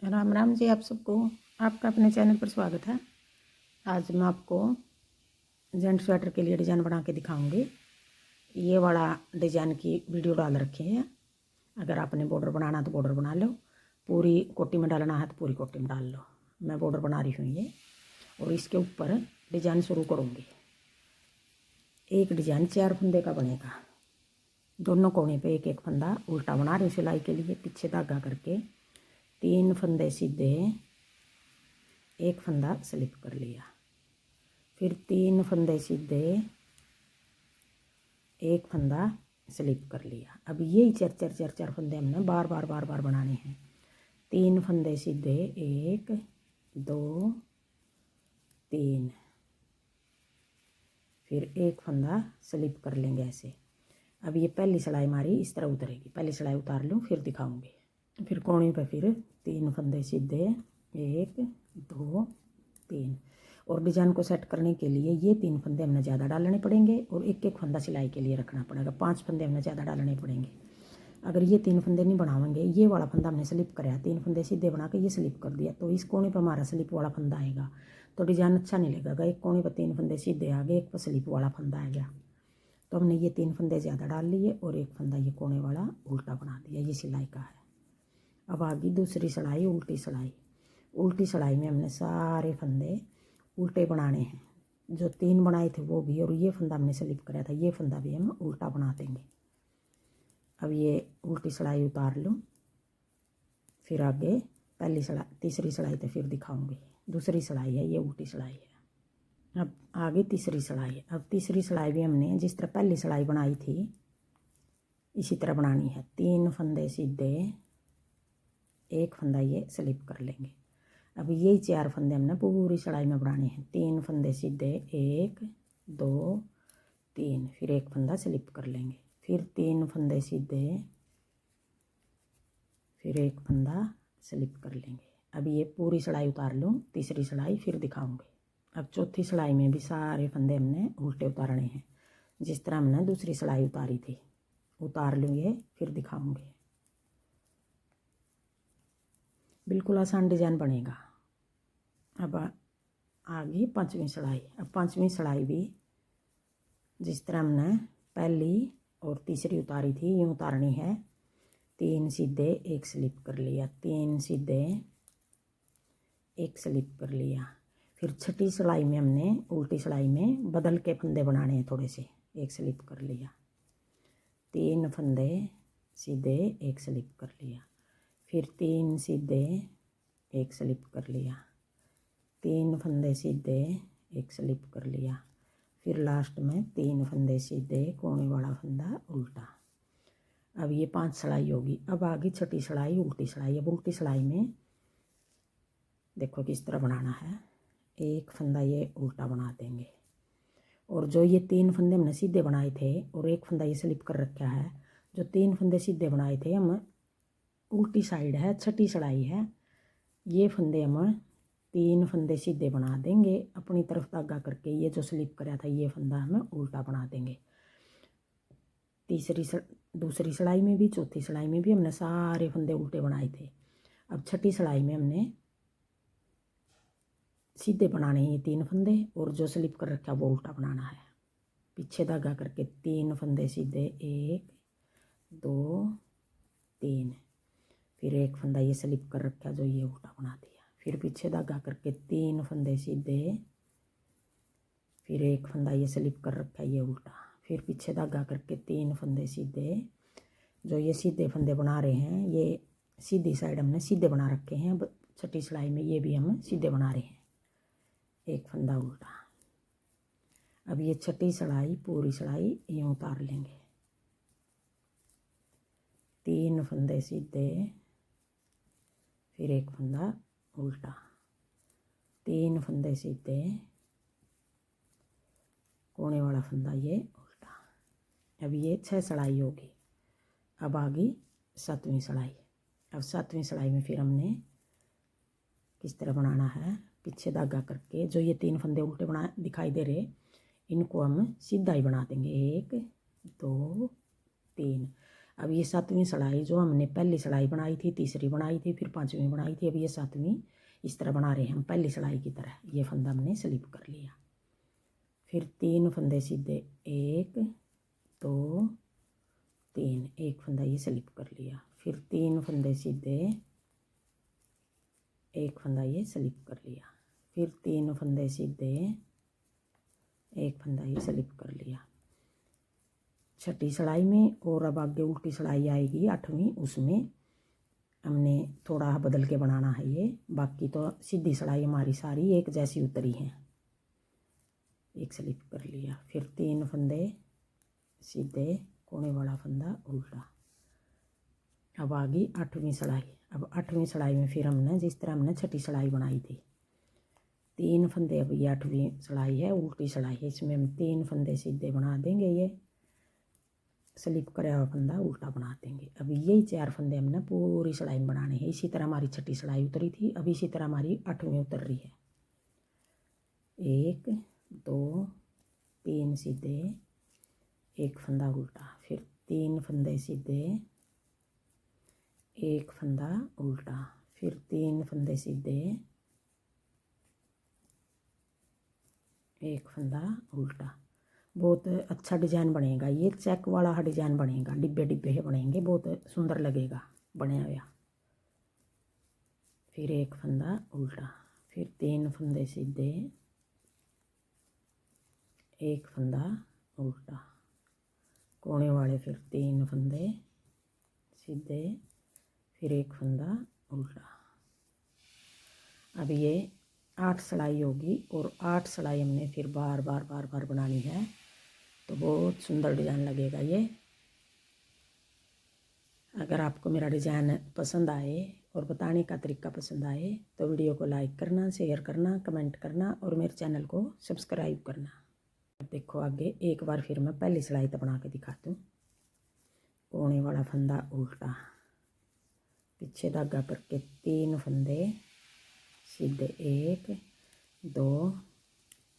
राम राम जी आप सबको। आपका अपने चैनल पर स्वागत है। आज मैं आपको जेंट स्वेटर के लिए डिज़ाइन बना के दिखाऊंगी। ये वाला डिज़ाइन की वीडियो डाल रखी है। अगर आपने बॉर्डर बनाना तो बॉर्डर बना लो, पूरी कोटी में डालना है तो पूरी कोटी में डाल लो। मैं बॉर्डर बना रही हूँ ये, और इसके ऊपर डिज़ाइन शुरू करूँगी। एक डिज़ाइन 4 फंदे का बनेगा। दोनों कोने पे एक एक फंदा उल्टा बना रही हूँ सिलाई के लिए। पीछे धागा करके 3 फंदे सीधे, एक फंदा स्लिप कर लिया, फिर 3 फंदे सीधे, एक फंदा स्लिप कर लिया। अब यही चार फंदे हमने बार बार बनाने हैं। 3 फंदे सीधे, 1 2 3, फिर एक फंदा स्लिप कर लेंगे ऐसे। अब ये पहली सिलाई हमारी इस तरह उतरेगी। पहली सिलाई उतार लूँ फिर दिखाऊंगी। फिर कोने पे फिर 3 फंदे सीधे, 1 2 3। और डिज़ाइन को सेट करने के लिए ये 3 फंदे हमने ज़्यादा डालने पड़ेंगे, और एक एक फंदा सिलाई के लिए रखना पड़ेगा। 5 फंदे हमने ज़्यादा डालने पड़ेंगे। अगर ये 3 फंदे नहीं बनावेंगे, ये वाला फंदा हमने स्लिप कराया, 3 फंदे सीधे बना के ये स्लिप कर दिया, तो इस कोने पर हमारा स्लिप वाला फंदा आएगा, तो डिज़ाइन अच्छा नहीं लगेगा। एक कोने पर 3 फंदे सीधे आ गए, एक पर स्लिप वाला फंदा आ गया। तो हमने ये 3 फंदे ज़्यादा डाल लिए और एक फंदा ये कोने वाला उल्टा बना दिया। ये सिलाई का है। अब आगे दूसरी सिलाई, उल्टी सिलाई। उल्टी सिलाई में हमने सारे फंदे उल्टे बनाने हैं। जो 3 बनाए थे वो भी, और ये फंदा हमने स्लिप कराया था, ये फंदा भी हम उल्टा बना देंगे। अब ये उल्टी सिलाई उतार लूँ, फिर आगे पहली सिलाई, तीसरी सिलाई तो फिर दिखाऊंगी। दूसरी सिलाई है, ये उल्टी सिलाई है। अब आगे तीसरी सिलाई है। अब तीसरी सिलाई भी हमने जिस तरह पहली सिलाई बनाई थी इसी तरह बनानी है। 3 फंदे सीधे, एक फंदा ये स्लिप कर लेंगे। अब यही 4 फंदे हमने पूरी सिलाई में बनाने हैं। 3 फंदे सीधे, 1 2 3, फिर एक फंदा स्लिप कर लेंगे, फिर 3 फंदे सीधे, फिर एक फंदा स्लिप कर लेंगे। अब ये पूरी सिलाई उतार लूँ, तीसरी सिलाई फिर दिखाऊंगी। अब चौथी सिलाई में भी सारे फंदे हमने उल्टे उतारने हैं, जिस तरह हमने दूसरी सिलाई उतारी थी। उतार लूँ ये, फिर दिखाऊंगी। बिल्कुल आसान डिज़ाइन बनेगा। अब आगे पांचवी सिलाई। अब पांचवी सिलाई भी जिस तरह हमने पहली और तीसरी उतारी थी यूँ उतारनी है। 3 सीधे, एक स्लिप कर लिया, 3 सीधे, एक स्लिप कर लिया। फिर छठी सिलाई में हमने उल्टी सिलाई में बदल के फंदे बनाने हैं थोड़े से। एक स्लिप कर लिया, 3 फंदे सीधे, एक स्लिप कर लिया, फिर 3 सीधे, एक स्लिप कर लिया, 3 फंदे सीधे, एक स्लिप कर लिया, फिर लास्ट में 3 फंदे सीधे, कोने वाला फंदा उल्टा। अब ये 5 सिलाई होगी। अब आगे छठी सिलाई, उल्टी सिलाई। अब उल्टी सिलाई में देखो किस तरह बनाना है। एक फंदा ये उल्टा बना देंगे, और जो ये 3 फंदे हमने सीधे बनाए थे और एक फंदा ये स्लिप कर रखा है, जो 3 फंदे सीधे बनाए थे हम उल्टी साइड है, छठी सिलाई है, ये फंदे हम 3 फंदे सीधे बना देंगे अपनी तरफ धागा करके। ये जो स्लिप कराया था ये फंदा हम उल्टा बना देंगे। दूसरी सिलाई में भी, चौथी सिलाई में भी हमने सारे फंदे उल्टे बनाए थे। अब छठी सिलाई में हमने सीधे बनाने हैं 3 फंदे, और जो स्लिप कर रखा वो उल्टा बनाना है। पीछे धागा करके 3 फंदे सीधे, 1 2 3, फिर एक फंदा ये स्लिप कर रखा जो ये उल्टा बना दिया, फिर पीछे धागा करके 3 फंदे सीधे, फिर एक फंदा ये स्लिप कर रखा ये उल्टा, फिर पीछे धागा करके 3 फंदे सीधे। जो ये सीधे फंदे बना रहे हैं ये सीधी साइड हमने सीधे बना रखे हैं। अब छठी सिलाई में ये भी हम सीधे बना रहे हैं, एक फंदा उल्टा। अब ये छठी सिलाई पूरी सिलाई यूँ उतार लेंगे। 3 फंदे सीधे, फिर एक फंदा उल्टा, 3 फंदे सीधे, कोने वाला फंदा ये उल्टा। अब ये 6 सिलाई होगी। अब आगे 7वीं सिलाई। अब 7वीं सिलाई में फिर हमने किस तरह बनाना है। पीछे धागा करके जो ये 3 फंदे उल्टे बना दिखाई दे रहे इनको हम सीधा ही बना देंगे, 1 2 3। अब ये 7वीं सिलाई जो हमने पहली सिलाई बनाई थी, तीसरी बनाई थी, फिर 5वीं बनाई थी, अब ये 7वीं इस तरह बना रहे हैं हम पहली सिलाई की तरह। ये फंदा हमने स्लिप कर लिया। फिर 3 फंदे सीधे, 1 2 3, एक फंदा ये स्लिप कर लिया। फिर 3 फंदे सीधे, एक फंदा ये स्लिप कर लिया। फिर 3 फंदे सीधे, एक फंदा ये स्लिप कर लिया छठी सिलाई में। और अब आगे उल्टी सिलाई आएगी 8वीं, उसमें हमने थोड़ा बदल के बनाना है ये। बाकी तो सीधी सिलाई हमारी सारी एक जैसी उतरी है। एक स्लिप कर लिया। फिर 3 फंदे सीधे, कोने वाला फंदा उल्टा। अब आ गई 8वीं सिलाई। अब 8वीं सिलाई में फिर हमने जिस तरह हमने छठी सिलाई बनाई थी, 3 फंदे, अब ये 8वीं सिलाई है, उल्टी सिलाई है, इसमें हम 3 फंदे सीधे बना देंगे, ये स्लिप कराया हुआ फंदा उल्टा बना देंगे। अब यही 4 फंदे हमने पूरी सिलाई में बनाने हैं। इसी तरह हमारी छठी सिलाई उतरी थी, अब इसी तरह हमारी 8वीं उतर रही है। 1 2 3 सीधे, एक फंदा उल्टा। फिर 3 फंदे सीधे, एक फंदा उल्टा। फिर 3 फंदे सीधे, एक फंदा उल्टा। बहुत अच्छा डिजाइन बनेगा ये, चेक वाला डिजाइन बनेगा, डिब्बे डिब्बे है बनेंगे, बहुत सुंदर लगेगा बनाया हुआ। फिर एक फंदा उल्टा। फिर 3 फंदे सीधे, एक फंदा उल्टा, कोने वाले। फिर 3 फंदे सीधे, फिर एक फंदा उल्टा। अब ये 8 सिलाई होगी और 8 सिलाई हमने फिर बार बार बनानी है, तो बहुत सुंदर डिज़ाइन लगेगा ये। अगर आपको मेरा डिज़ाइन पसंद आए और बताने का तरीका पसंद आए तो वीडियो को लाइक करना, शेयर करना, कमेंट करना और मेरे चैनल को सब्सक्राइब करना। अब देखो आगे एक बार फिर मैं पहली सिलाई तो बना के दिखाती हूँ। कोने वाला फंदा उल्टा, पीछे धागा करके 3 फंदे सीधे, 1 2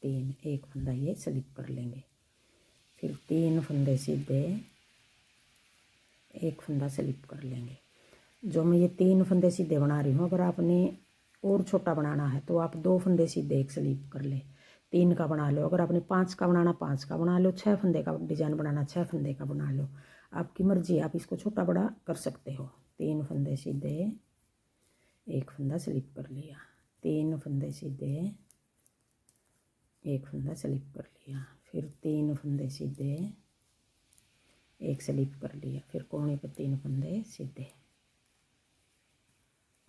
3, एक फंदा ये स्लिप कर लेंगे। फिर 3 फंदे सीधे, एक फंदा स्लिप कर लेंगे। जो मैं ये 3 फंदे सीधे बना रही हूँ, अगर आपने और छोटा बनाना है तो आप 2 फंदे सीधे एक स्लिप कर ले, 3 का बना लो। अगर आपने 5 का बनाना 5 का बना लो, 6 फंदे का डिजाइन बनाना 6 फंदे का बना लो, आपकी मर्जी, आप इसको छोटा बड़ा कर सकते हो। 3 फंदे सीधे, एक फंदा स्लिप कर लिया। 3 फंदे सीधे, एक फंदा स्लिप कर लिया। फिर 3 फंदे सीधे, एक स्लिप कर लिया। फिर कोने पे 3 फंदे सीधे,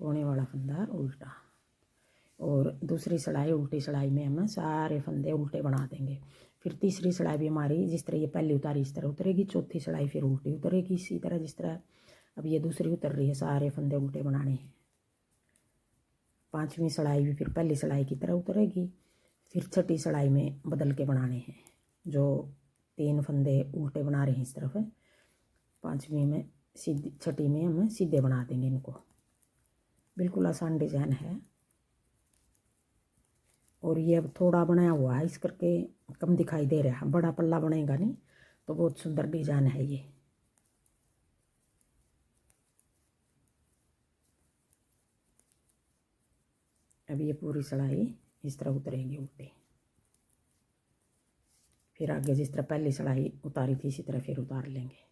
कोने वाला फंदा उल्टा। और दूसरी सिलाई उल्टी सिलाई में हम सारे फंदे उल्टे बना देंगे। फिर तीसरी सिलाई भी हमारी जिस तरह ये पहली उतारी इस तरह उतरेगी, चौथी सिलाई फिर उल्टी उतरेगी इसी तरह जिस तरह अब ये दूसरी उतर रही है, सारे फंदे उल्टे बनाने हैं। 5वीं सिलाई भी फिर पहली सिलाई की तरह उतरेगी। फिर छठी सिलाई में बदल के बनाने हैं, जो 3 फंदे उल्टे बना रहे हैं इस तरफ, 5वीं में सीधी, छठी में हम सीधे बना देंगे इनको। बिल्कुल आसान डिज़ाइन है। और ये अब थोड़ा बनाया हुआ है इस करके कम दिखाई दे रहा है, बड़ा पल्ला बनेगा नहीं तो बहुत सुंदर डिज़ाइन है ये। अब ये पूरी सिलाई इस तरह उतरेगी उल्टे। फिर आगे जिस तरह पहली सिलाई उतारी थी इसी तरह फिर उतार लेंगे।